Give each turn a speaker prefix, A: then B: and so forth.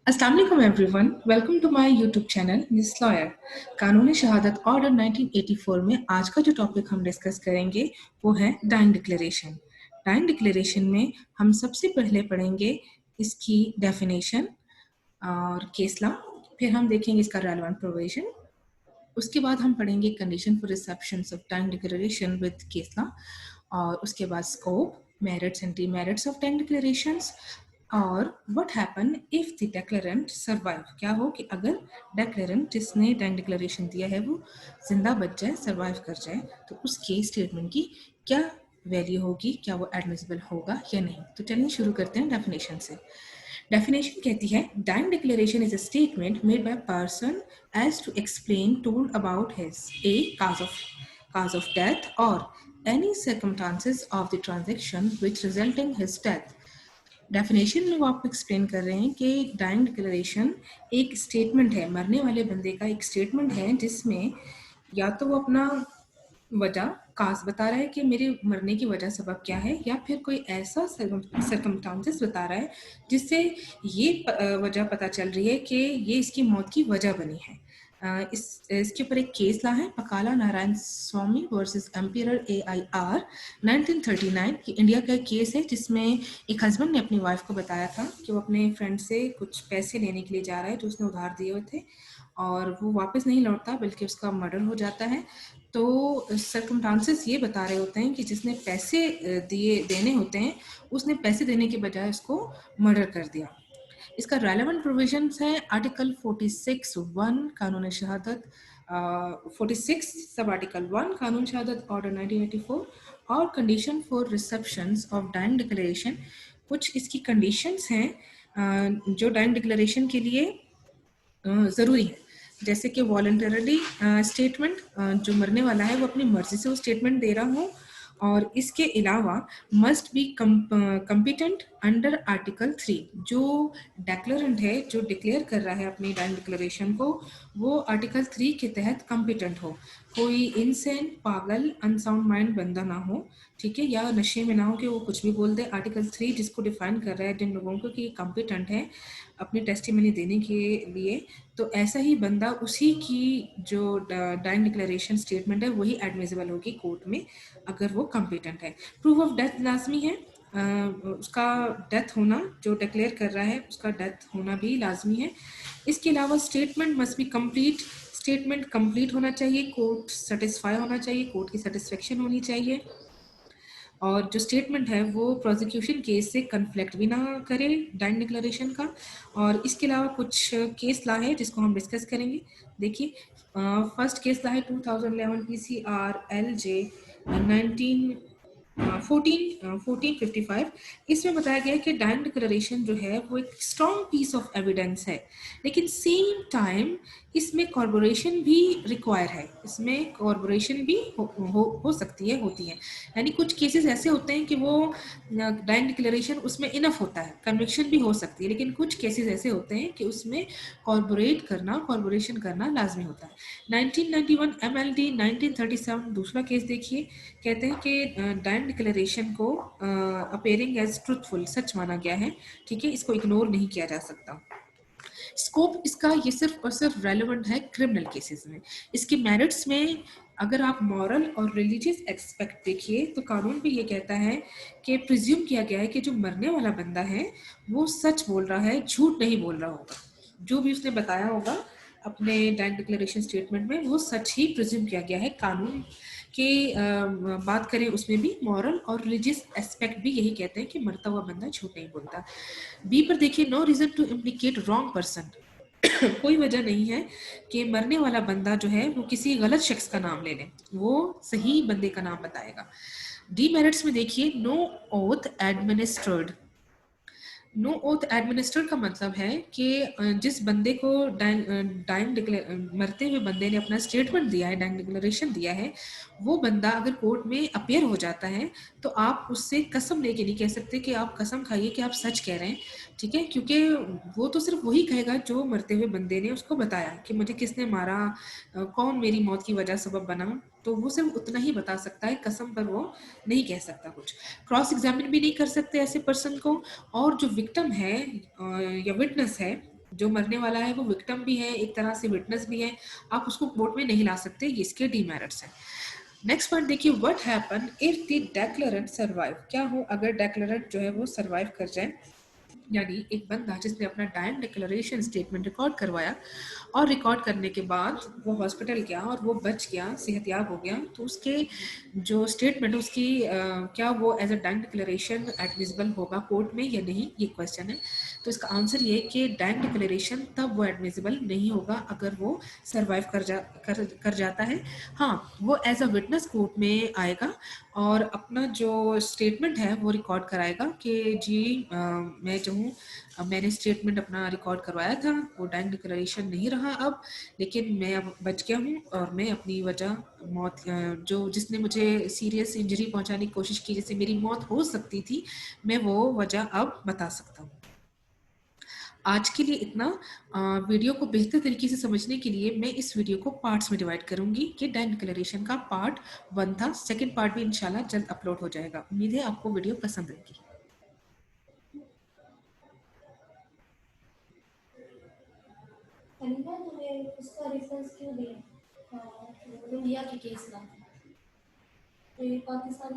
A: अस्सलाम वालेकुम everyone, welcome to my YouTube channel miss lawyer. कानूनी शहादत ऑर्डर 1984 में आज का जो टॉपिक हम डिस्कस करेंगे वो है डाइंग डिक्लेरेशन। डाइंग डिक्लेरेशन में हम सबसे पहले पढ़ेंगे इसकी डेफिनेशन और केस लॉ, फिर हम देखेंगे इसका रेलेवेंट प्रोविजन, उसके बाद हम पढ़ेंगे condition for reception of dying declaration with case law, और उसके बाद scope, merits and demerits of dying declarations, और what happen if the declarant survive, क्या हो कि अगर डिक्लेरेंट जिसने डाइंग डिक्लेरेशन दिया है वो जिंदा बच जाए, सर्वाइव कर जाए, तो उसके स्टेटमेंट की क्या वैल्यू होगी, क्या वो एडमिसिबल होगा या नहीं। तो चलिए शुरू करते हैं डेफिनेशन से। डेफिनेशन कहती है dying declaration is a statement made by person as to explain told about his a cause of death or any circumstances of the transaction which result in his death। Definition में वो आपको explain कर रहे हैं कि dying declaration एक statement है, मरने वाले बंदे का एक स्टेटमेंट है जिसमें या तो वो अपना वजह काज बता रहा है कि मेरे मरने की वजह सबब क्या है, या फिर कोई ऐसा सरकमस्टांसेस बता रहा है जिससे ये वजह पता चल रही है कि ये इसकी मौत की वजह बनी है। इसके ऊपर एक केस ला है, पकाला नारायण स्वामी वर्सेस एम्पियर AIR 1939। ये इंडिया का एक केस है जिसमें एक हस्बैंड ने अपनी वाइफ को बताया था कि वो अपने फ्रेंड से कुछ पैसे लेने के लिए जा रहा है जो उसने उधार दिए हुए थे, और वो वापस नहीं लौटता बल्कि उसका मर्डर हो जाता है। तो सर्कमस्टांसेस ये बता रहे होते हैं कि जिसने पैसे देने होते हैं उसने पैसे देने के बजाय उसको मर्डर कर दिया। इसका रेलेवेंट प्रोविजंस है आर्टिकल 46(1) कानून शहादत, 46 सब आर्टिकल 1 कानून शहादत ऑर्डर 1984, और condition for receptions of dying declaration. कुछ इसकी कंडीशंस हैं जो डाइंग डिक्लेरेशन के लिए ज़रूरी है, जैसे कि वॉलंटरली स्टेटमेंट, जो मरने वाला है वो अपनी मर्जी से वो स्टेटमेंट दे रहा हो, और इसके अलावा must be competent under article 3। जो डेक्लेरेंट है, जो डिक्लेयर कर रहा है अपनी डाइंग डिक्लेरेशन को, वो आर्टिकल 3 के तहत कम्पिटेंट हो, कोई इनसेन, पागल, अनसाउंड माइंड बंदा ना हो, ठीक है, या नशे में ना हो कि वो कुछ भी बोल दे। आर्टिकल 3 जिसको डिफाइन कर रहा है जिन लोगों को कि कम्पिटेंट है अपनी टेस्टिमनी देने के लिए, तो ऐसा ही बंदा उसी की जो डाइंग डिक्लेरेशन स्टेटमेंट है वही एडमिसिबल होगी कोर्ट में अगर वो कम्पिटेंट है। प्रूफ ऑफ डेथ लाजमी है, उसका डेथ होना, जो डिक्लेयर कर रहा है उसका डेथ होना भी लाजमी है। इसके अलावा statement must be complete, statement complete होना चाहिए, कोर्ट सेटिस्फाई होना चाहिए, कोर्ट की सेटिस्फेक्शन होनी चाहिए, और जो स्टेटमेंट है वो प्रोसिक्यूशन केस से कन्फ्लिक्ट भी ना करे डाइंग डिक्लेरेशन का। और इसके अलावा कुछ केस ला है जिसको हम डिस्कस करेंगे। देखिए, फर्स्ट केस ला है 2011 PCRLJ 1455। इसमें बताया गया है कि डाइंग डिक्लेरेशन जो है वो एक स्ट्रॉन्ग पीस ऑफ एविडेंस है, लेकिन सेम टाइम इसमें कॉर्पोरेशन भी रिक्वायर है, इसमें कॉर्पोरेशन भी हो सकती है, होती है। यानी कुछ केसेस ऐसे होते हैं कि वो डाइंग डिक्लेरेशन उसमें इनफ होता है, कन्विक्शन भी हो सकती है, लेकिन कुछ केसेस ऐसे होते हैं कि उसमें कॉर्पोरेशन करना लाजमी होता है। 1991 MLD 1937 दूसरा केस देखिए, कहते हैं कि डाइंग डिक्लेरेशन को अपेयरिंग एज ट्रूथफुल, सच माना गया है, ठीक है, इसको इग्नोर नहीं किया जा सकता। स्कोप इसका ये सिर्फ और सिर्फ रेलेवेंट है क्रिमिनल केसेस में। इसके मेरिट्स में अगर आप मॉरल और रिलीजियस एक्सपेक्ट देखिए तो कानून भी ये कहता है कि प्रिज्यूम किया गया है कि जो मरने वाला बंदा है वो सच बोल रहा है, झूठ नहीं बोल रहा होगा, जो भी उसने बताया होगा अपने डाइंग डिक्लेरेशन स्टेटमेंट में वो सच ही प्रिज्यूम किया गया है। कानून के बात करें उसमें भी मॉरल और रिलीजियस एस्पेक्ट भी यही कहते हैं कि मरता हुआ बंदा झूठ नहीं बोलता। बी पर देखिए, no reason to implicate wrong person. कोई वजह नहीं है कि मरने वाला बंदा जो है वो किसी गलत शख्स का नाम ले ले, वो सही बंदे का नाम बताएगा। डीमेरिट्स में देखिए, no oath administered. No oath administer का मतलब है कि जिस बंदे को मरते हुए बंदे ने अपना स्टेटमेंट दिया है, डाइंग डिक्लेरेशन दिया है, वो बंदा अगर कोर्ट में अपेयर हो जाता है तो आप उससे कसम लेके नहीं कह सकते कि आप कसम खाइए कि आप सच कह रहे हैं, ठीक है, क्योंकि वो तो सिर्फ वही कहेगा जो मरते हुए बंदे ने उसको बताया कि मुझे किसने मारा, कौन मेरी मौत की वजह सबब बना, तो वो सिर्फ उतना ही बता सकता है, कसम पर वो नहीं कह सकता कुछ। क्रॉस एग्जामिन भी नहीं कर सकते ऐसे पर्सन को, और जो विक्टिम है या विटनेस है जो मरने वाला है वो विक्टिम भी है, एक तरह से विटनेस भी है, आप उसको कोर्ट में नहीं ला सकते, ये इसके डीमेरिट्स हैं। नेक्स्ट पॉइंट देखिए, what happen if the declarant survive, क्या हो अगर डेक्लेरेंट जो है वो सर्वाइव कर जाए, यानी एक बंदा जिसने अपना डाइंग डिक्लेरेशन स्टेटमेंट रिकॉर्ड करवाया और रिकॉर्ड करने के बाद वो हॉस्पिटल गया और वो बच गया, सेहतयाब हो गया, तो उसके जो स्टेटमेंट उसकी क्या वो as a dying declaration admissible होगा कोर्ट में या नहीं, ये क्वेश्चन है। तो इसका आंसर ये है कि डाइंग डिक्लेरेशन तब वो एडमिसिबल नहीं होगा अगर वो सर्वाइव कर जाता है। हाँ, वो एज अ विटनेस कोर्ट में आएगा और अपना जो स्टेटमेंट है वो रिकॉर्ड कराएगा कि जी मैं जो हूँ, मैंने स्टेटमेंट अपना रिकॉर्ड करवाया था, वो डाइंग डिक्लेरेशन नहीं रहा अब, लेकिन मैं अब बच गया हूँ और मैं अपनी वजह मौत, जो जिसने मुझे सीरियस इंजरी पहुंचाने की कोशिश की, जिससे मेरी मौत हो सकती थी, मैं वो वजह अब बता सकता हूँ। आज के लिए इतना। वीडियो को बेहतर तरीके से समझने के लिए मैं इस वीडियो को पार्ट्स में डिवाइड करूंगी कि डाइंग डिक्लेरेशन का पार्ट 1 था, सेकंड पार्ट भी इंशाल्लाह जल्द अपलोड हो जाएगा। उम्मीद है आपको वीडियो पसंद आएगी।
B: अनिका तुम्हें उसका रेफरेंस क्यों दिया? हाँ, तो इंडिया के केस का, तो ये पाकिस्तान